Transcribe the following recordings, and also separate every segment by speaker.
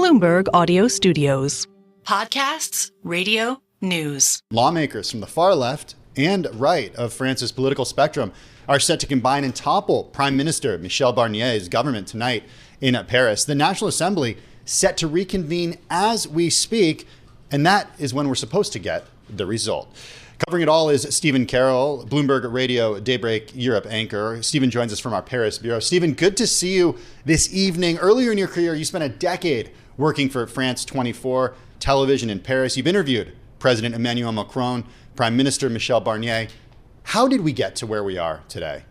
Speaker 1: Bloomberg Audio Studios.
Speaker 2: Podcasts, radio, news.
Speaker 3: Lawmakers from the far left and right of France's political spectrum are set to combine and topple Prime Minister Michel Barnier's government tonight in Paris. The National Assembly set to reconvene as we speak, and that is when we're supposed to get the result. Covering it all is Stephen Carroll, Bloomberg Radio Daybreak Europe anchor. Stephen joins us from our Paris bureau. Stephen, good to see you this evening. Earlier in your career, you spent a decade working for France 24 television in Paris. You've interviewed President Emmanuel Macron, Prime Minister Michel Barnier. How did we get to where we are today?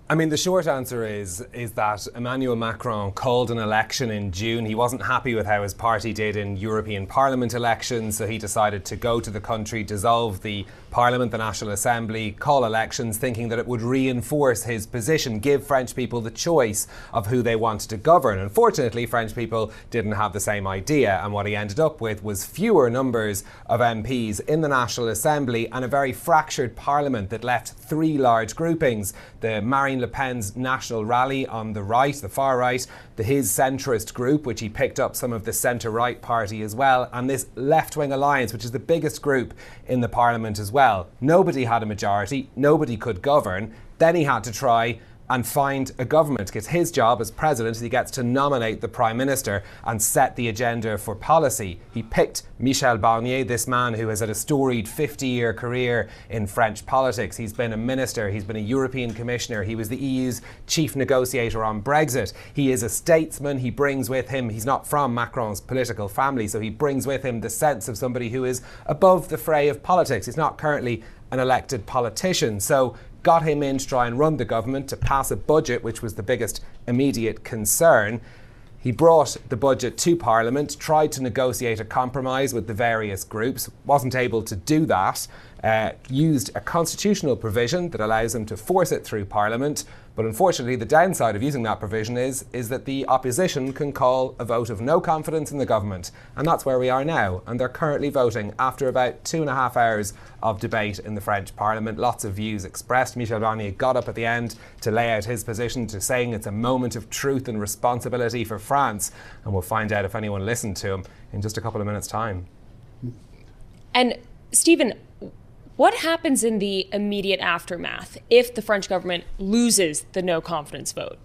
Speaker 4: I mean, the short answer is that Emmanuel Macron called an election in June. He wasn't happy with how his party did in European Parliament elections, so he decided to go to the country, dissolve the Parliament, the National Assembly, call elections, thinking that it would reinforce his position, give French people the choice of who they wanted to govern. Unfortunately, French people didn't have the same idea, and what he ended up with was fewer numbers of MPs in the National Assembly and a very fractured Parliament that left three large groupings: the Marine Le Pen's National Rally on the right, the far right, his centrist group, which he picked up some of the centre-right party as well, and this left-wing alliance, which is the biggest group in the Parliament as well. Nobody had a majority, nobody could govern. Then he had to try and find a government, because his job as president, he gets to nominate the prime minister and set the agenda for policy. He picked Michel Barnier, this man who has had a storied 50-year career in French politics. He's been a minister, he's been a European commissioner, he was the EU's chief negotiator on Brexit. He is a statesman, he brings with him, he's not from Macron's political family, so he brings with him the sense of somebody who is above the fray of politics. He's not currently an elected politician, so got him in to try and run the government, to pass a budget, which was the biggest immediate concern. He brought the budget to Parliament, tried to negotiate a compromise with the various groups, wasn't able to do that, used a constitutional provision that allows him to force it through Parliament. But unfortunately, the downside of using that provision is that the opposition can call a vote of no confidence in the government. And that's where we are now. And they're currently voting after about 2.5 hours of debate in the French Parliament. Lots of views expressed. Michel Barnier got up at the end to lay out his position, to saying it's a moment of truth and responsibility for France. And we'll find out if anyone listened to him in just a couple of minutes' time.
Speaker 5: And Stephen, what happens in the immediate aftermath if the French government loses the no confidence vote?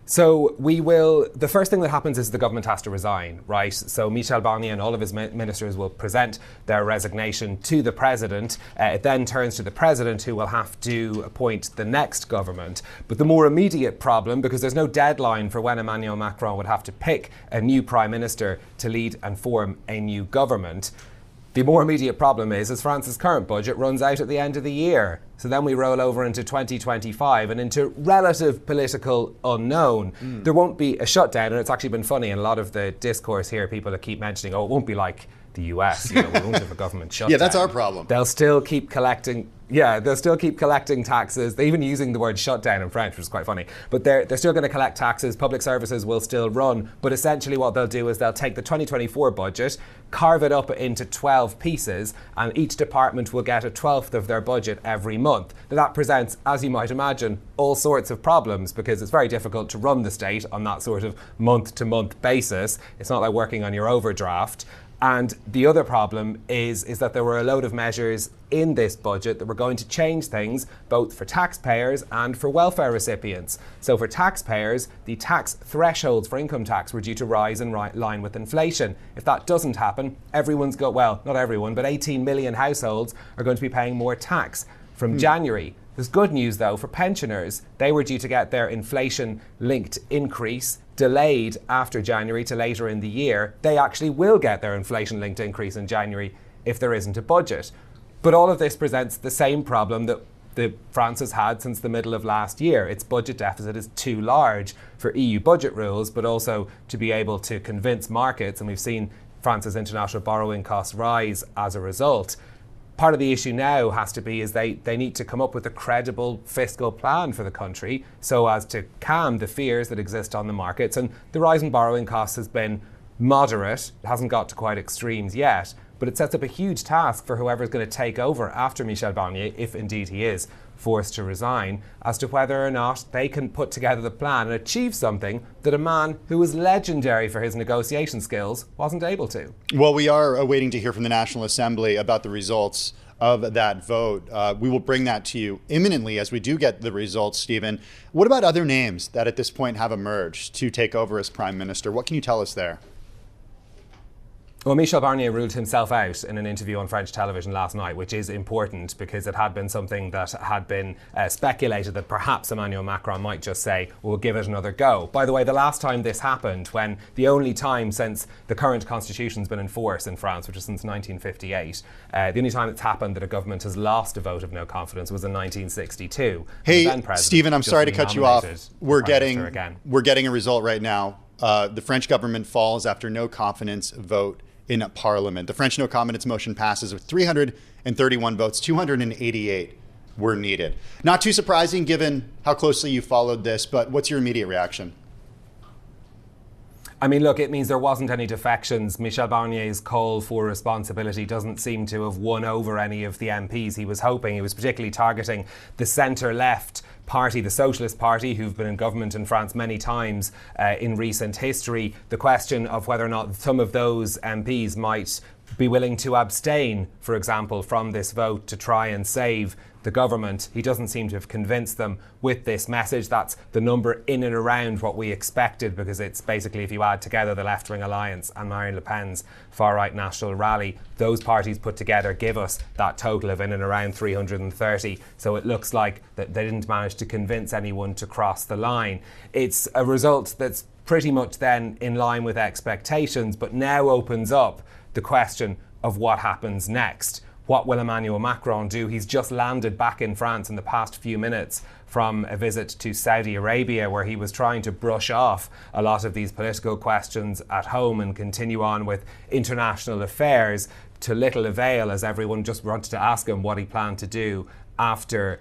Speaker 4: So the first thing that happens is the government has to resign, right? So Michel Barnier and all of his ministers will present their resignation to the president. It then turns to the president, who will have to appoint the next government. But the more immediate problem, because there's no deadline for when Emmanuel Macron would have to pick a new prime minister to lead and form a new government, the more immediate problem is France's current budget runs out at the end of the year. So then we roll over into 2025 and into relative political unknown. There won't be a shutdown, and it's actually been funny in a lot of the discourse here. People that keep mentioning, it won't be like the US, we won't have a government shutdown.
Speaker 3: Yeah, that's our problem.
Speaker 4: They'll still keep collecting. Yeah, they'll still keep collecting taxes. They're even using the word shutdown in French, which is quite funny. But they're still going to collect taxes. Public services will still run. But essentially what they'll do is they'll take the 2024 budget, carve it up into 12 pieces, and each department will get 1/12 of their budget every month. Now that presents, as you might imagine, all sorts of problems, because it's very difficult to run the state on that sort of month-to-month basis. It's not like working on your overdraft. And the other problem is that there were a load of measures in this budget that were going to change things both for taxpayers and for welfare recipients. So for taxpayers, the tax thresholds for income tax were due to rise in line with inflation. If that doesn't happen, not everyone, but 18 million households are going to be paying more tax from January. There's good news, though, for pensioners. They were due to get their inflation-linked increase delayed after January to later in the year. They actually will get their inflation-linked increase in January if there isn't a budget. But all of this presents the same problem that France has had since the middle of last year. Its budget deficit is too large for EU budget rules, but also to be able to convince markets, and we've seen France's international borrowing costs rise as a result. Part of the issue now has to be is they need to come up with a credible fiscal plan for the country so as to calm the fears that exist on the markets. And the rise in borrowing costs has been moderate. It hasn't got to quite extremes yet, but it sets up a huge task for whoever's going to take over after Michel Barnier, if indeed he is forced to resign, as to whether or not they can put together the plan and achieve something that a man who was legendary for his negotiation skills wasn't able to.
Speaker 3: Well, we are waiting to hear from the National Assembly about the results of that vote. We will bring that to you imminently as we do get the results, Stephen. What about other names that at this point have emerged to take over as Prime Minister? What can you tell us there?
Speaker 4: Well, Michel Barnier ruled himself out in an interview on French television last night, which is important because it had been something that had been speculated that perhaps Emmanuel Macron might just say, we'll give it another go. By the way, the last time this happened, when the only time since the current constitution's been in force in France, which is since 1958, the only time it's happened that a government has lost a vote of no confidence was in 1962.
Speaker 3: Hey, Stephen, I'm sorry to cut you off. We're getting a result right now. The French government falls after no confidence vote in Parliament. The French no confidence motion passes with 331 votes. 288 were needed. Not too surprising given how closely you followed this, but what's your immediate reaction?
Speaker 4: I mean, look, it means there wasn't any defections. Michel Barnier's call for responsibility doesn't seem to have won over any of the MPs he was hoping. He was particularly targeting the centre-left party, the Socialist Party, who've been in government in France many times in recent history. The question of whether or not some of those MPs might be willing to abstain, for example, from this vote to try and save the government. He doesn't seem to have convinced them with this message. That's the number in and around what we expected, because it's basically, if you add together the left-wing alliance and Marine Le Pen's far-right National Rally, those parties put together give us that total of in and around 330. So it looks like that they didn't manage to convince anyone to cross the line. It's a result that's pretty much then in line with expectations, but now opens up the question of what happens next. What will Emmanuel Macron do? He's just landed back in France in the past few minutes from a visit to Saudi Arabia, where he was trying to brush off a lot of these political questions at home and continue on with international affairs, to little avail, as everyone just wanted to ask him what he planned to do after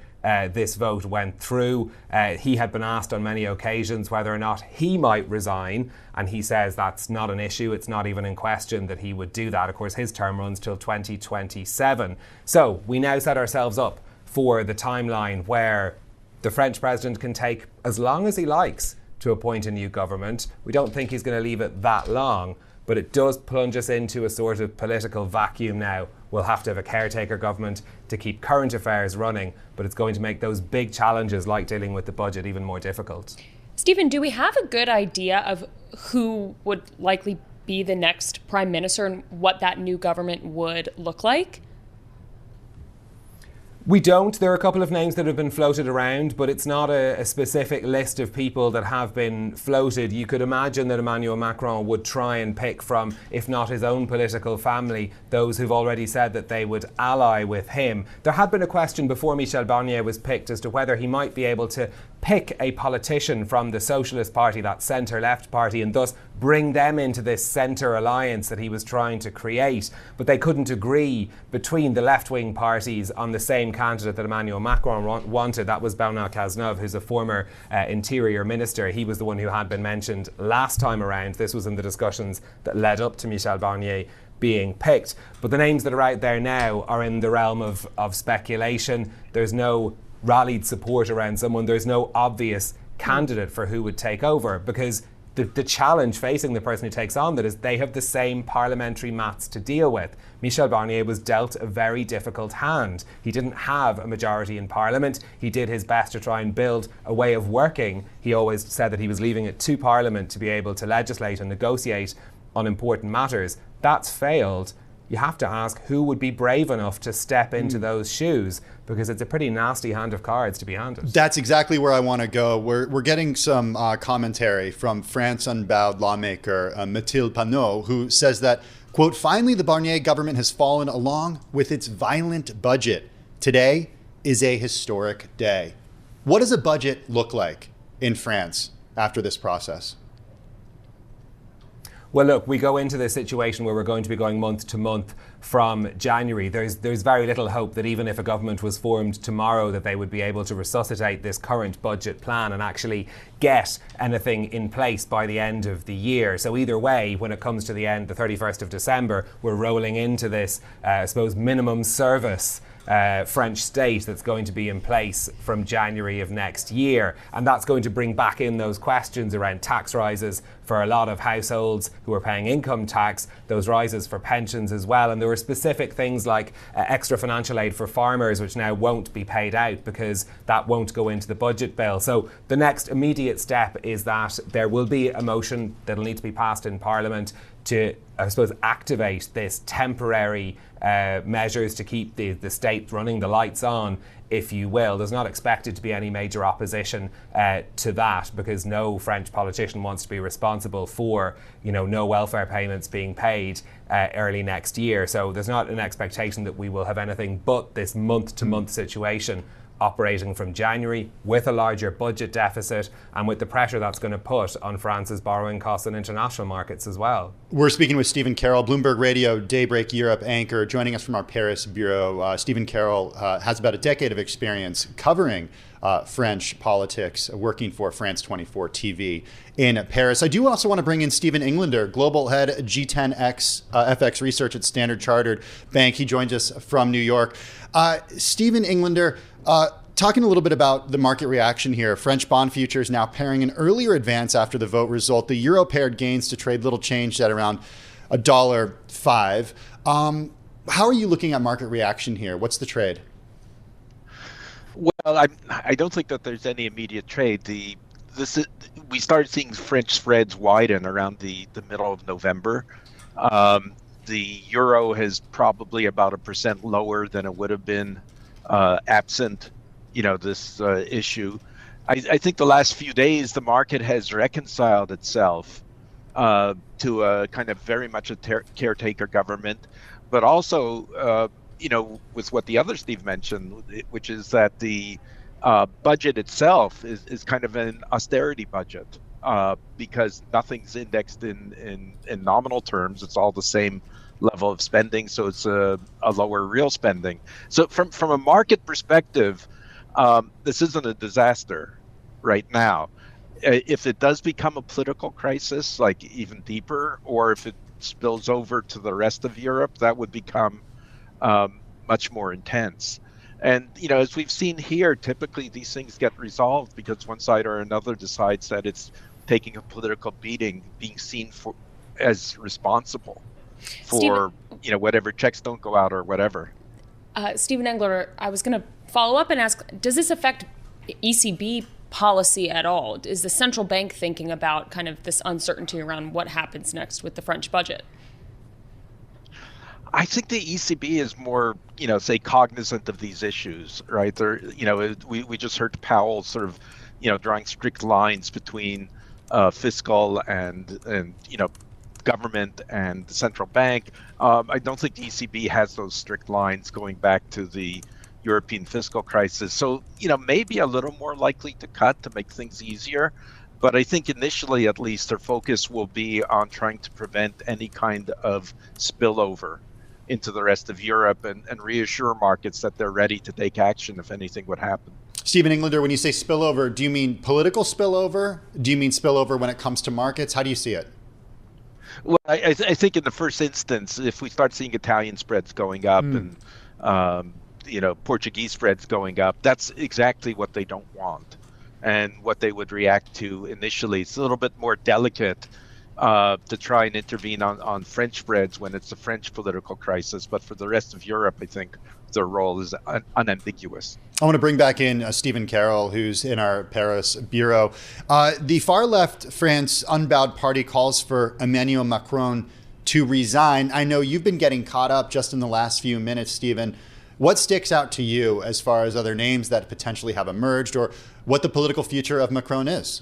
Speaker 4: this vote went through. He had been asked on many occasions whether or not he might resign, and he says that's not an issue. It's not even in question that he would do that. Of course, his term runs till 2027. So we now set ourselves up for the timeline where the French president can take as long as he likes to appoint a new government. We don't think he's going to leave it that long, but it does plunge us into a sort of political vacuum now. We'll have to have a caretaker government to keep current affairs running, but it's going to make those big challenges like dealing with the budget even more difficult.
Speaker 5: Stephen, do we have a good idea of who would likely be the next prime minister and what that new government would look like?
Speaker 4: We don't. There are a couple of names that have been floated around, but it's not a specific list of people that have been floated. You could imagine that Emmanuel Macron would try and pick from, if not his own political family, those who've already said that they would ally with him. There had been a question before Michel Barnier was picked as to whether he might be able to pick a politician from the Socialist Party, that centre-left party, and thus bring them into this centre alliance that he was trying to create. But they couldn't agree between the left-wing parties on the same candidate that Emmanuel Macron wanted. That was Bernard Cazeneuve, who's a former interior minister. He was the one who had been mentioned last time around. This was in the discussions that led up to Michel Barnier being picked. But the names that are out there now are in the realm of speculation. There's no rallied support around someone. There's no obvious candidate for who would take over, because the challenge facing the person who takes on that is they have the same parliamentary maths to deal with. Michel Barnier was dealt a very difficult hand. He didn't have a majority in Parliament. He did his best to try and build a way of working. He always said that he was leaving it to Parliament to be able to legislate and negotiate on important matters. That's failed. You have to ask who would be brave enough to step into those shoes, because it's a pretty nasty hand of cards to be handed. That's
Speaker 3: exactly where I want to go. We're getting some commentary from France Unbowed lawmaker Mathilde Panot, who says that, quote, finally the Barnier government has fallen along with its violent budget. Today is a historic day. What does a budget look like in France after this process?
Speaker 4: Well, look, we go into this situation where we're going to be going month to month from January. There's very little hope that even if a government was formed tomorrow that they would be able to resuscitate this current budget plan and actually get anything in place by the end of the year. So either way, when it comes to the end, the 31st of December, we're rolling into this, I suppose, minimum service French state that's going to be in place from January of next year. And that's going to bring back in those questions around tax rises for a lot of households who are paying income tax, those rises for pensions as well. And there were specific things like extra financial aid for farmers, which now won't be paid out because that won't go into the budget bill. So the next immediate step is that there will be a motion that'll need to be passed in Parliament to, I suppose, activate this temporary measures to keep the state running, the lights on, if you will. There's not expected to be any major opposition to that because no French politician wants to be responsible for, no welfare payments being paid early next year. So there's not an expectation that we will have anything but this month-to-month situation operating from January with a larger budget deficit and with the pressure that's going to put on France's borrowing costs in international markets as well.
Speaker 3: We're speaking with Stephen Carroll, Bloomberg Radio Daybreak Europe anchor, joining us from our Paris bureau. Stephen Carroll has about a decade of experience covering French politics, working for France 24 TV in Paris. I do also want to bring in Stephen Englander, global head G10 FX Research at Standard Chartered Bank. He joins us from New York. Stephen Englander, talking a little bit about the market reaction here. French bond futures now pairing an earlier advance after the vote result. The euro paired gains to trade little changed at around $1.05. How are you looking at market reaction here? What's the trade?
Speaker 6: Well, I don't think that there's any immediate trade. We started seeing French spreads widen around the middle of November. The euro is probably about 1% lower than it would have been absent, this issue. I think the last few days the market has reconciled itself to a kind of very much a caretaker government, but also with what the other Steve mentioned, which is that the budget itself is kind of an austerity budget because nothing's indexed in nominal terms. It's all the same level of spending, so it's a lower real spending. So from a market perspective, this isn't a disaster right now. If it does become a political crisis, like even deeper, or if it spills over to the rest of Europe, that would become much more intense. And as we've seen here, typically these things get resolved because one side or another decides that it's taking a political beating, being seen as responsible for whatever checks don't go out or whatever.
Speaker 5: Stephen Engler, I was going to follow up and ask, does this affect ECB policy at all? Is the central bank thinking about kind of this uncertainty around what happens next with the French budget?
Speaker 6: I think the ECB is more, say, cognizant of these issues, right? We just heard Powell sort of, drawing strict lines between fiscal and government and the central bank. I don't think the ECB has those strict lines going back to the European fiscal crisis. So, maybe a little more likely to cut to make things easier. But I think initially, at least, their focus will be on trying to prevent any kind of spillover into the rest of Europe and reassure markets that they're ready to take action if anything would happen.
Speaker 3: Stephen Englander, when you say spillover, do you mean political spillover? Do you mean spillover when it comes to markets? How do you see it?
Speaker 6: Well, I think in the first instance, if we start seeing Italian spreads going up and Portuguese spreads going up, that's exactly what they don't want and what they would react to initially. It's a little bit more delicate to try and intervene on French spreads when it's a French political crisis. But for the rest of Europe, I think their role is unambiguous.
Speaker 3: I want to bring back in Stephen Carroll, who's in our Paris bureau. The far left France Unbowed Party calls for Emmanuel Macron to resign. I know you've been getting caught up just in the last few minutes, Stephen. What sticks out to you as far as other names that potentially have emerged or what the political future of Macron is?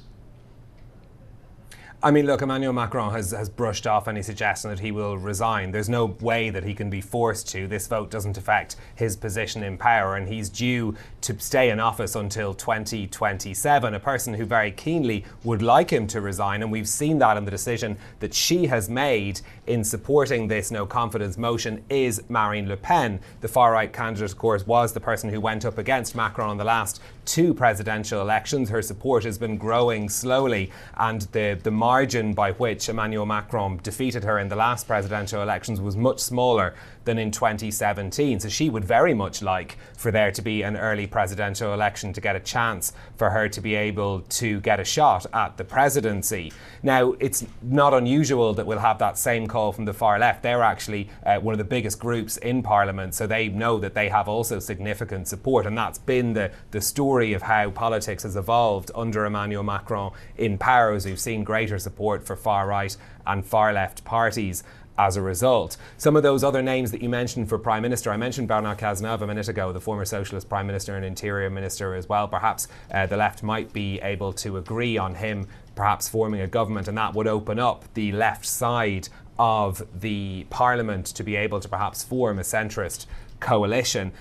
Speaker 4: I mean, look, Emmanuel Macron has brushed off any suggestion that he will resign. There's no way that he can be forced to. This vote doesn't affect his position in power, and he's due to stay in office until 2027, a person who very keenly would like him to resign. And we've seen that in the decision that she has made in supporting this no confidence motion is Marine Le Pen. The far-right candidate, of course, was the person who went up against Macron in the last 2 presidential elections. Her support has been growing slowly, and the margin by which Emmanuel Macron defeated her in the last presidential elections was much smaller than in 2017. So she would very much like for there to be an early presidential election to get a chance for her to be able to get a shot at the presidency. Now, it's not unusual that we'll have that same call from the far left. They're actually one of the biggest groups in Parliament, so they know that they have also significant support, and that's been the story of how politics has evolved under Emmanuel Macron in power, as we've seen greater support for far right and far left parties as a result. Some of those other names that you mentioned for Prime Minister, I mentioned Bernard Cazeneuve a minute ago, the former Socialist Prime Minister and Interior Minister as well. Perhaps the left might be able to agree on him perhaps forming a government, and that would open up the left side of the Parliament to be able to perhaps form a centrist coalition.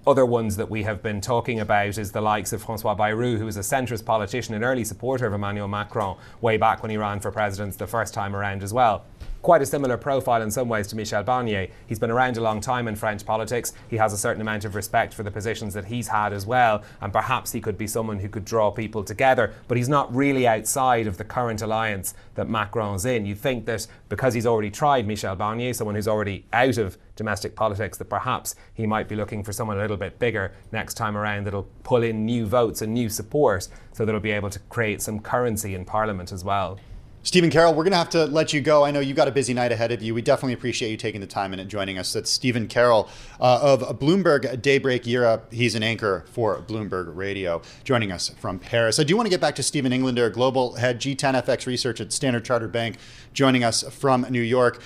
Speaker 4: Other ones that we have been talking about is the likes of François Bayrou, who was a centrist politician, an early supporter of Emmanuel Macron way back when he ran for president the first time around as well. Quite a similar profile in some ways to Michel Barnier. He's been around a long time in French politics. He has a certain amount of respect for the positions that he's had as well, and perhaps he could be someone who could draw people together, but he's not really outside of the current alliance that Macron's in. You think that because he's already tried Michel Barnier, someone who's already out of domestic politics, that perhaps he might be looking for someone a little bit bigger next time around that'll pull in new votes and new support, so that he'll be able to create some currency in Parliament as well.
Speaker 3: Stephen Carroll, we're going to have to let you go. I know you've got a busy night ahead of you. We definitely appreciate you taking the time and joining us. That's Stephen Carroll of Bloomberg Daybreak Europe. He's an anchor for Bloomberg Radio, joining us from Paris. I do want to get back to Stephen Englander, Global Head G10 FX Research at Standard Chartered Bank, joining us from New York.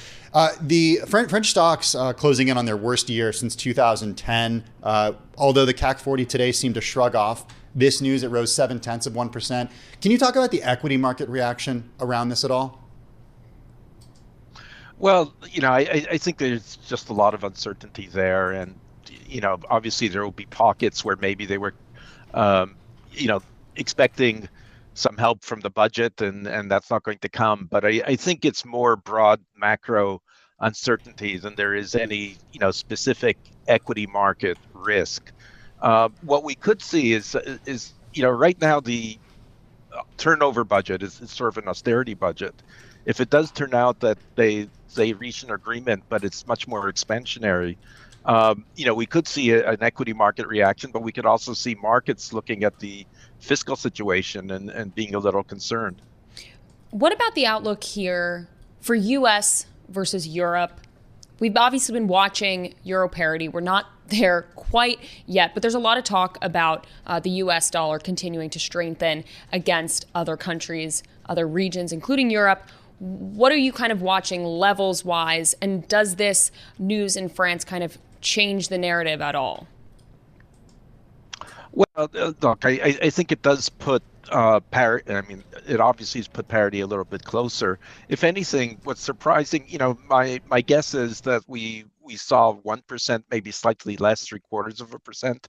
Speaker 3: The French stocks closing in on their worst year since 2010. Although the CAC 40 today seemed to shrug off this news, it rose 0.7%. Can you talk about the equity market reaction around this at all?
Speaker 6: Well, I think there's just a lot of uncertainty there. And, obviously there will be pockets where maybe they were, expecting some help from the budget and that's not going to come. But I think it's more broad macro uncertainty than there is any, specific equity market risk. What we could see is right now the turnover budget is sort of an austerity budget. If it does turn out that they reach an agreement, but it's much more expansionary, we could see an equity market reaction, but we could also see markets looking at the fiscal situation and being a little concerned.
Speaker 5: What about the outlook here for U.S. versus Europe? We've obviously been watching euro parity. We're not there quite yet, but there's a lot of talk about the U.S. dollar continuing to strengthen against other countries, other regions, including Europe. What are you kind of watching levels-wise, and does this news in France kind of change the narrative at all?
Speaker 6: Well, look, I think it does put parity. I mean, it obviously has put parity a little bit closer. If anything, what's surprising, my guess is that we saw 1%, maybe slightly less, 0.75%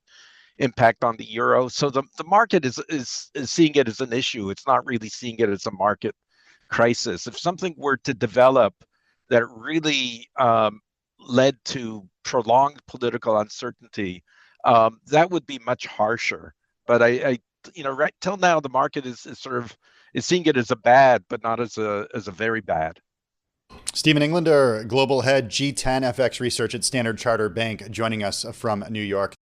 Speaker 6: impact on the euro. So the market is seeing it as an issue. It's not really seeing it as a market crisis. If something were to develop that really led to prolonged political uncertainty, that would be much harsher. But I right till now, the market is seeing it as a bad, but not as a very bad.
Speaker 3: Stephen Englander, Global Head G10 FX Research at Standard Chartered Bank, joining us from New York.